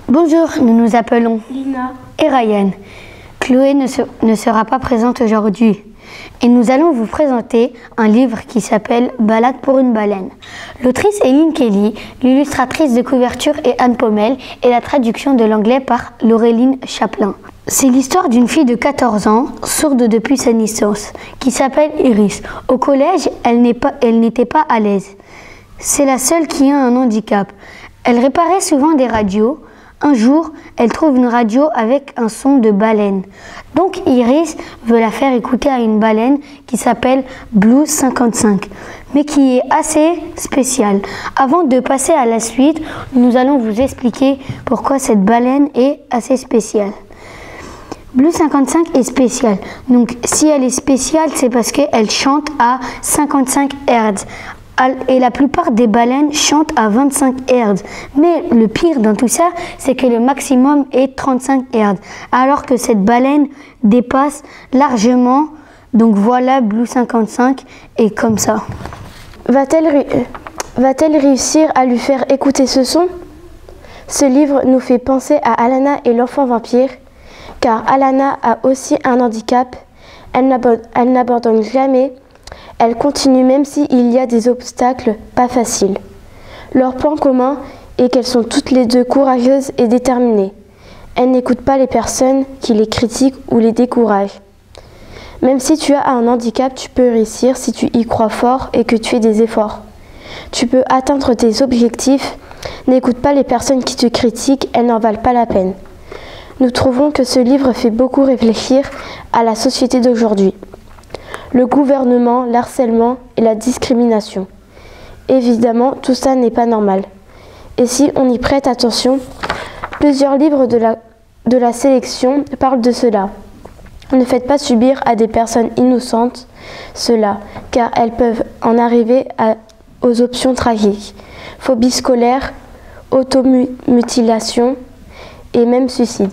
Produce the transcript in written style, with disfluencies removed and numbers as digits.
Bonjour, nous nous appelons Lina et Ryan. Chloé ne sera pas présente aujourd'hui et nous allons vous présenter un livre qui s'appelle Balade pour une baleine. L'autrice est Lynn Kelly, l'illustratrice de couverture est Anne Pommel et la traduction de l'anglais par Laureline Chaplin. C'est l'histoire d'une fille de 14 ans, sourde depuis sa naissance, qui s'appelle Iris. Au collège, elle n'était pas à l'aise. C'est la seule qui a un handicap. Elle réparait souvent des radios. Un jour, elle trouve une radio avec un son de baleine. Donc Iris veut la faire écouter à une baleine qui s'appelle Blue 55, mais qui est assez spéciale. Avant de passer à la suite, nous allons vous expliquer pourquoi cette baleine est assez spéciale. Blue 55 est spéciale. Donc si elle est spéciale, c'est parce qu'elle chante à 55 Hz. Et la plupart des baleines chantent à 25 Hz. Mais le pire dans tout ça, c'est que le maximum est 35 Hz. Alors que cette baleine dépasse largement. Donc voilà, Blue 55 est comme ça. Va-t-elle réussir à lui faire écouter ce son? Ce livre nous fait penser à Alana et l'enfant vampire, car Alana a aussi un handicap. Elle n'abandonne jamais. Elle continue même s'il y a des obstacles pas faciles. Leur point commun est qu'elles sont toutes les deux courageuses et déterminées. Elles n'écoutent pas les personnes qui les critiquent ou les découragent. Même si tu as un handicap, tu peux réussir si tu y crois fort et que tu fais des efforts. Tu peux atteindre tes objectifs. N'écoute pas les personnes qui te critiquent, elles n'en valent pas la peine. Nous trouvons que ce livre fait beaucoup réfléchir à la société d'aujourd'hui. Le gouvernement, l'harcèlement et la discrimination. Évidemment, tout ça n'est pas normal. Et si on y prête attention, plusieurs livres de la sélection parlent de cela. Ne faites pas subir à des personnes innocentes cela, car elles peuvent en arriver aux options tragiques. Phobie scolaire, automutilation et même suicide.